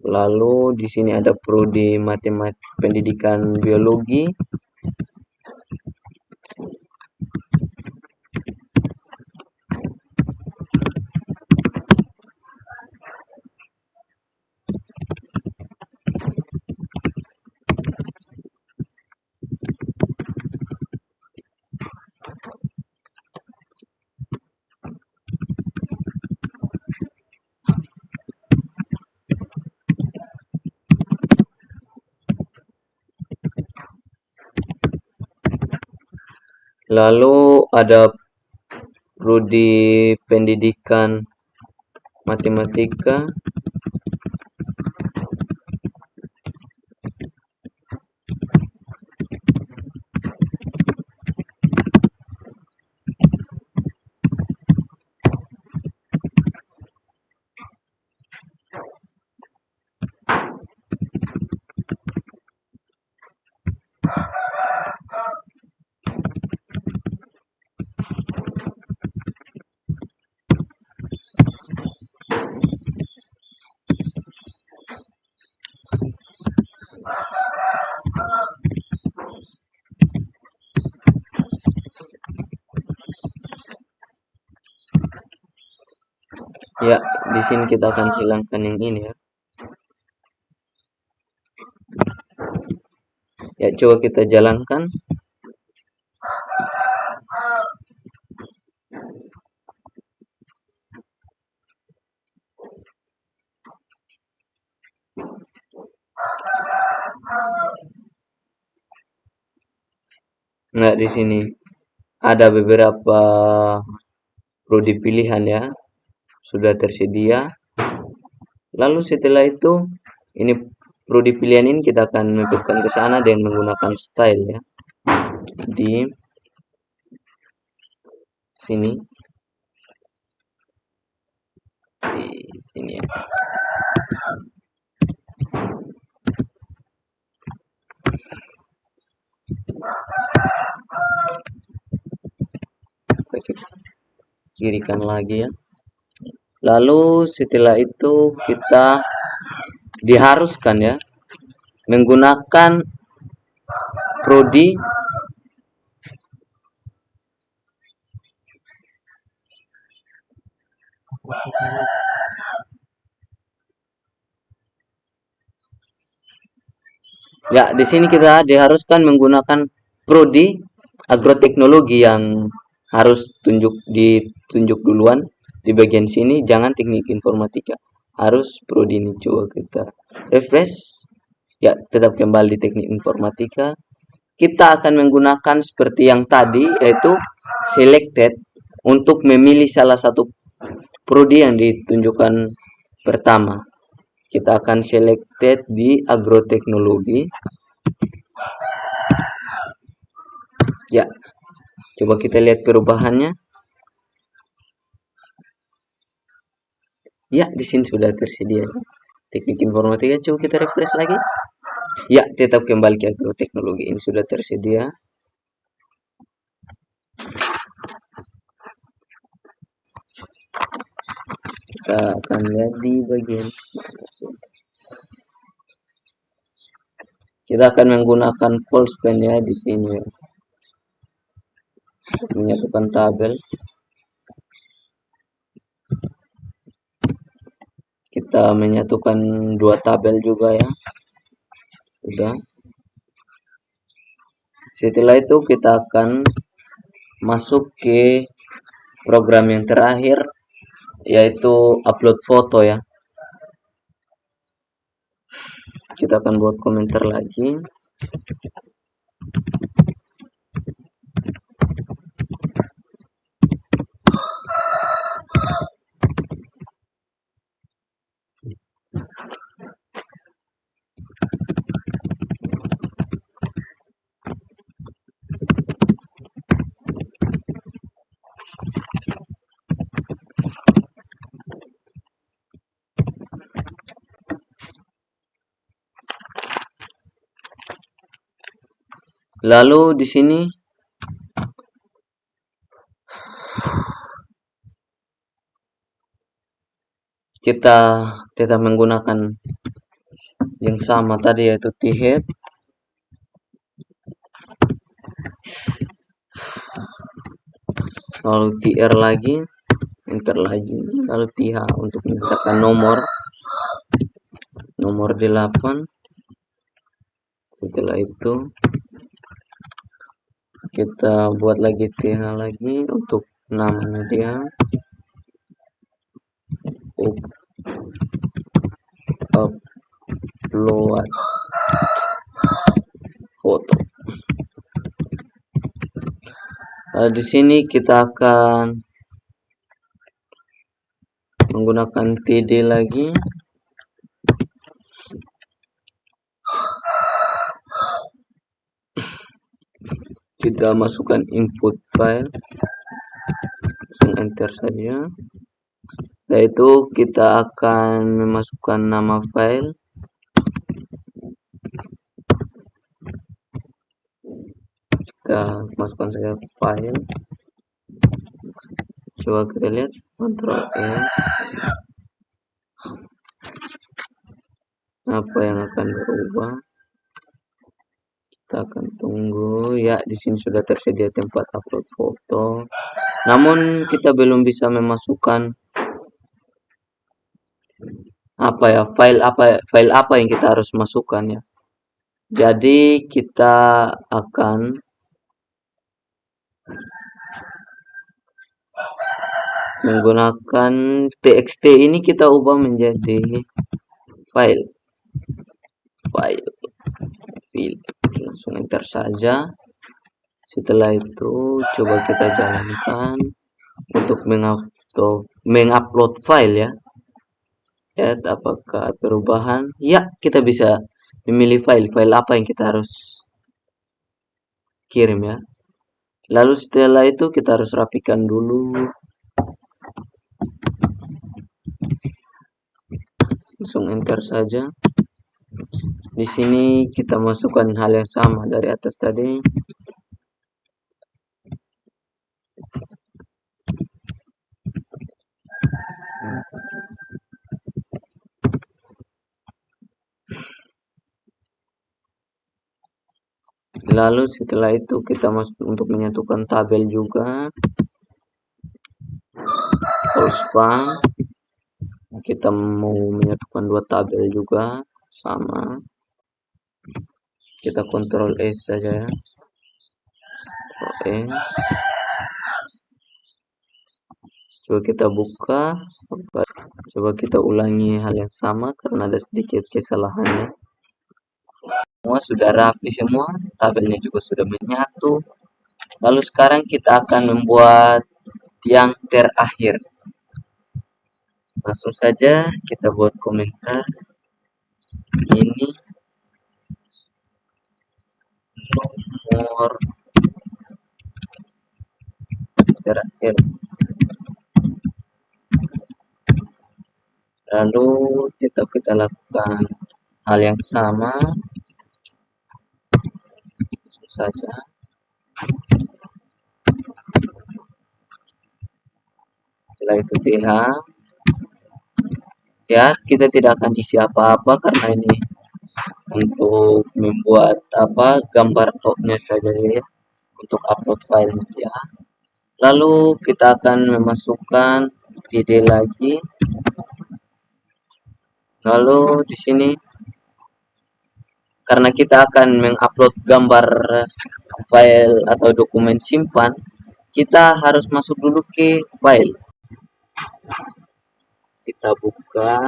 Lalu di sini ada prodi matematika pendidikan biologi. Lalu ada prodi pendidikan matematika. Ya, di sini kita akan hilangkan yang ini ya. Ya, coba kita jalankan. Nah, di sini ada beberapa prodi pilihan ya, sudah tersedia. Lalu setelah itu, ini prodi pilihan ini kita akan masukkan ke sana dan menggunakan style ya. Di sini. Di sini ya. Kirikan lagi ya. Lalu setelah itu kita diharuskan ya menggunakan prodi ya, di sini kita diharuskan menggunakan prodi agroteknologi yang harus ditunjuk duluan di bagian sini, jangan teknik informatika, harus prodi ini. Coba kita refresh ya, tetap kembali di teknik informatika. Kita akan menggunakan seperti yang tadi, yaitu selected untuk memilih salah satu prodi yang ditunjukkan pertama. Kita akan selected di agroteknologi. Ya, coba kita lihat perubahannya. Ya, di sini sudah tersedia teknik informatika. Coba kita refresh lagi. Ya, tetap kembali ke agroteknologi. Ini sudah tersedia. Kita akan lihat di bagian kita akan menggunakan full span ya di sini ya. Menyatukan tabel. Kita menyatukan dua tabel juga ya. Sudah. Setelah itu kita akan masuk ke program yang terakhir, yaitu upload foto ya. Kita akan buat komentar lagi. Lalu di sini kita tetap menggunakan yang sama tadi, yaitu t-head. Lalu tr lagi, enter lagi, lalu th untuk menyatakan nomor 8. Setelah itu kita buat lagi th lagi untuk namanya dia, upload foto. Di sini kita akan menggunakan td lagi. Kita masukkan input file, langsung enter saja. Setelah itu kita akan memasukkan nama file. Kita masukkan saja file. Coba kita lihat, Ctrl S. Apa yang akan berubah? Kita akan tunggu. Ya, di sini sudah tersedia tempat upload foto. Namun kita belum bisa memasukkan file apa yang kita harus masukkan ya. Jadi kita akan menggunakan txt ini, kita ubah menjadi file. Langsung enter saja. Setelah itu coba kita jalankan untuk mengupload file ya. Lihat apakah perubahan. Ya, kita bisa memilih file apa yang kita harus kirim ya. Lalu setelah itu kita harus rapikan dulu. Langsung enter saja. Di sini kita masukkan hal yang sama dari atas tadi. Lalu setelah itu kita masuk untuk menyatukan tabel juga. Span. Kita mau menyatukan dua tabel juga sama. Kita Ctrl S saja ya. Ctrl S. Coba kita buka. Coba kita ulangi hal yang sama karena ada sedikit kesalahannya. Semua sudah rapi semua, tabelnya juga sudah menyatu. Lalu sekarang kita akan membuat yang terakhir. Langsung saja kita buat komentar. Ini nomor terakhir. Lalu tetap kita lakukan hal yang sama. Langsung saja. Setelah itu th. Ya, kita tidak akan isi apa-apa karena ini untuk membuat gambar topnya saja ya, untuk upload file ya. Lalu kita akan memasukkan td lagi. Lalu di sini karena kita akan mengupload gambar file atau dokumen simpan, kita harus masuk dulu ke file. Kita buka,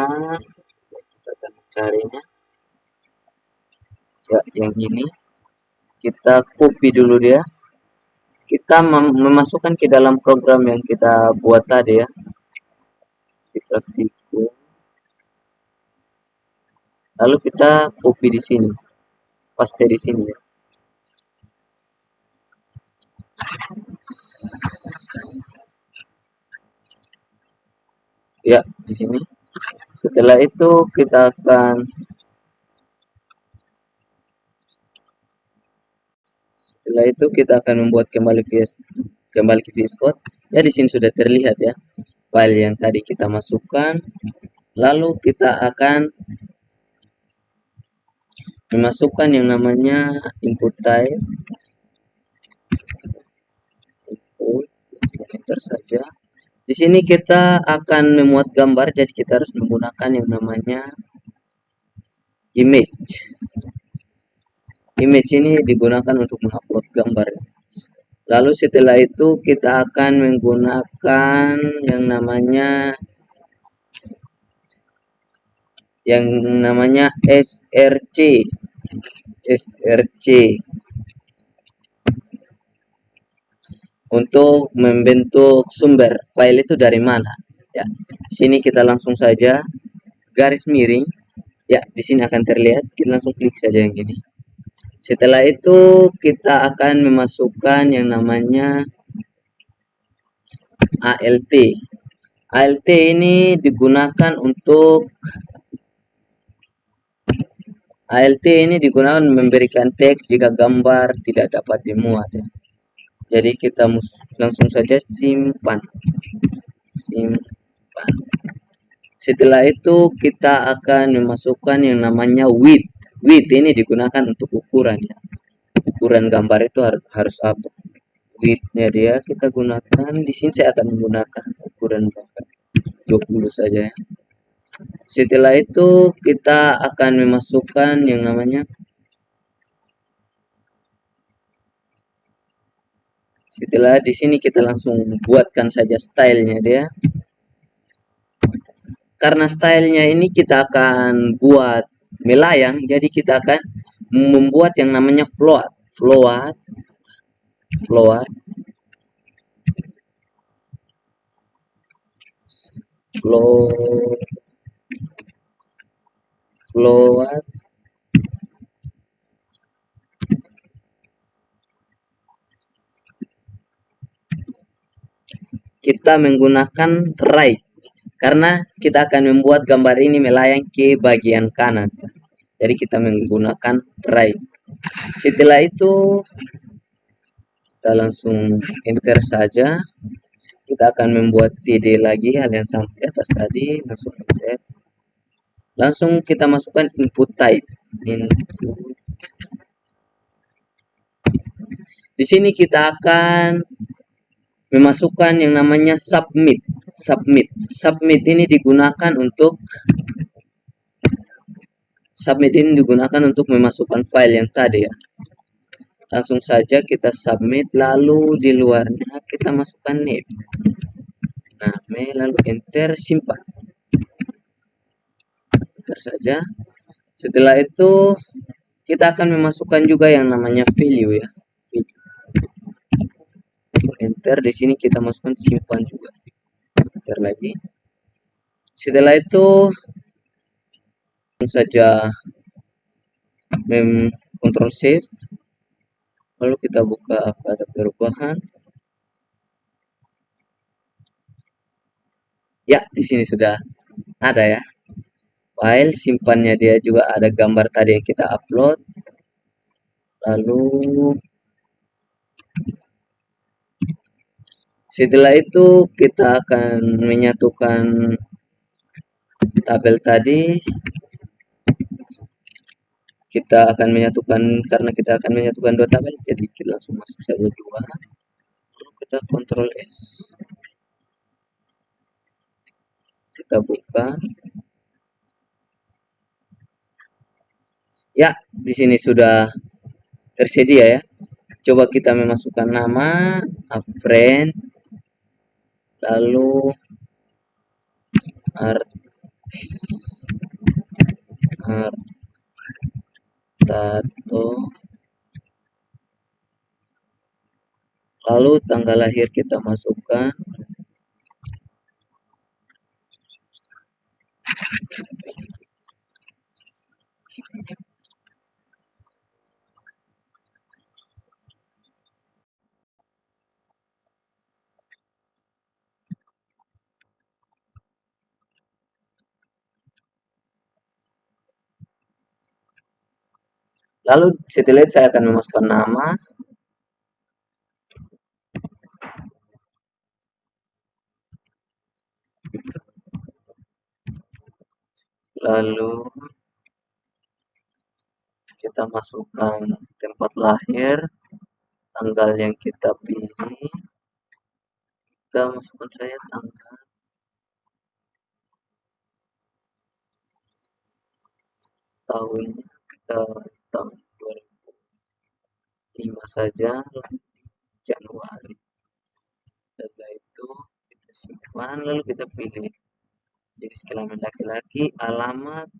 kita akan mencarinya ya, yang ini kita copy dulu dia, kita memasukkan ke dalam program yang kita buat tadi ya, di praktikum. Lalu kita copy di sini, paste di sini ya. Ya, di sini. Setelah itu kita akan Setelah itu kita akan membuat kembali ke VS Code. Ya, di sini sudah terlihat ya file yang tadi kita masukkan. Lalu kita akan memasukkan yang namanya input type. Input, enter saja. Di sini kita akan memuat gambar, jadi kita harus menggunakan yang namanya image. Image ini digunakan untuk mengupload gambar. Lalu setelah itu kita akan menggunakan yang namanya src. Untuk membentuk sumber file itu dari mana. Ya, sini kita langsung saja garis miring. Ya, di sini akan terlihat. Kita langsung klik saja yang ini. Setelah itu kita akan memasukkan yang namanya ALT. ALT ini digunakan untuk memberikan teks jika gambar tidak dapat dimuat ya. Jadi kita langsung saja simpan. Setelah itu kita akan memasukkan yang namanya width. Width ini digunakan untuk ukuran ya. Ukuran gambar itu harus apa? Width-nya dia kita gunakan. Di sini saya akan menggunakan ukuran gambar 20 saja ya. Setelah itu kita akan memasukkan yang namanya setelah di sini kita langsung buatkan saja stylenya dia. Karena stylenya ini kita akan buat melayang, jadi kita akan membuat yang namanya float. Float kita menggunakan right karena kita akan membuat gambar ini melayang ke bagian kanan. Jadi kita menggunakan right. Setelah itu kita langsung enter saja. Kita akan membuat TD lagi, hal yang sama di atas tadi, langsung enter. Langsung kita masukkan input type. Di sini kita akan memasukkan yang namanya submit. Submit ini digunakan untuk memasukkan file yang tadi ya. Langsung saja kita submit, lalu di luarnya kita masukkan name. Lalu enter, simpan. Enter saja. Setelah itu kita akan memasukkan juga yang namanya value ya. Enter, di sini kita masukkan simpan juga. Enter lagi. Setelah itu langsung saja Ctrl save. Lalu kita buka apa ada perubahan. Ya, di sini sudah ada ya. File simpannya dia juga ada gambar tadi yang kita upload. Lalu setelah itu kita akan menyatukan tabel tadi. Karena kita akan menyatukan dua tabel, jadi kita langsung masuk saja dua. Lalu kita Ctrl S. Kita buka. Ya, di sini sudah tersedia ya. Coba kita memasukkan nama, apren, lalu art tato, lalu tanggal lahir kita masukkan. Lalu setelah itu saya akan memasukkan nama, lalu kita masukkan tempat lahir, tanggal yang kita pilih, kita masukkan saja tanggal, tahunnya kita tahun 2005 saja, Januari. Setelah itu kita simpan, lalu kita pilih jenis kelamin laki-laki, alamat,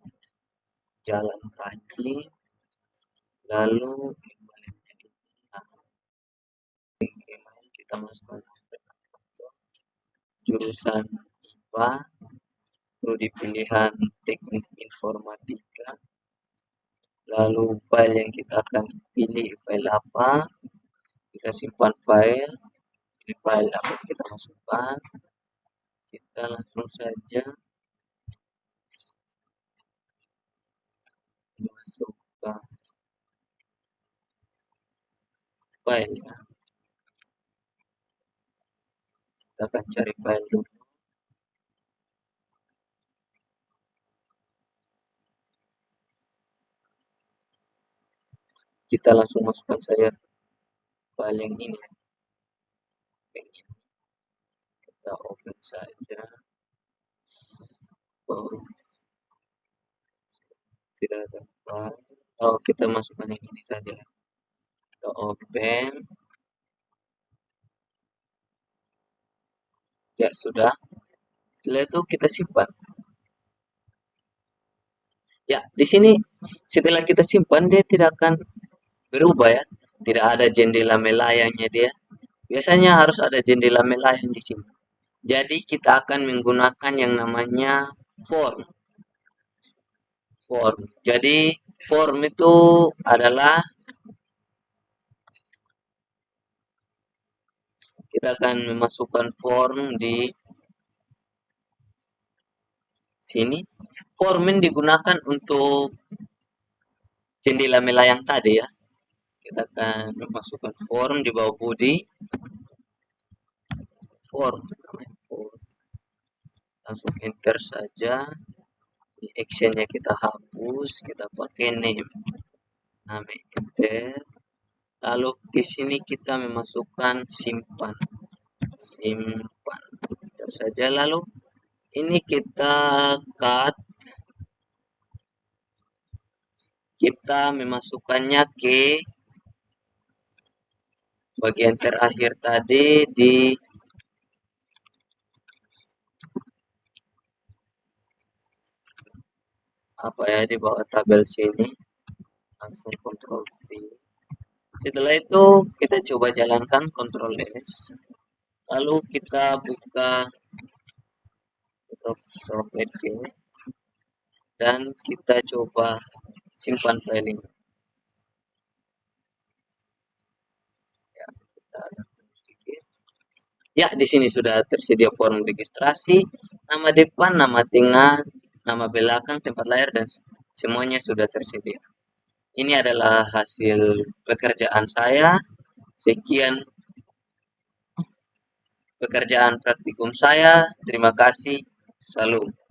jalan kaki, lalu email kita masukkan jurusan IPA, prodi pilihan teknik informatika, lalu file yang kita akan pilih file apa, kita simpan file, pilih file apa kita masukkan, kita langsung saja masukkan file ya. Kita akan cari file dulu. Kita langsung masukkan saja file yang ini. Kita open saja. Oh, tidak ada file. Oh, kita masukkan yang ini saja. Kita open. Ya, sudah. Setelah itu kita simpan. Ya, di sini setelah kita simpan dia tidak akan berubah ya. Tidak ada jendela melayangnya dia. Biasanya harus ada jendela melayang di sini. Jadi kita akan menggunakan yang namanya form. Form. Jadi form itu adalah kita akan memasukkan form di sini. Form ini digunakan untuk jendela melayang tadi ya. Kita akan memasukkan form di bawah body. Form. Langsung enter saja. Di actionnya kita hapus, kita pakai name. Nama enter. Lalu di sini kita memasukkan simpan. Simpan. Enter saja. Lalu ini kita cut. Kita memasukkannya ke bagian terakhir tadi di apa ya, di bawah tabel sini. Langsung Ctrl V. Setelah itu kita coba jalankan Ctrl S. Lalu kita buka Microsoft Edge dan kita coba simpan file ini. Ya, kita sedikit. Ya, di sini sudah tersedia form registrasi, nama depan, nama tengah, nama belakang, tempat lahir, dan semuanya sudah tersedia. Ini adalah hasil pekerjaan saya. Sekian pekerjaan praktikum saya. Terima kasih. Salam.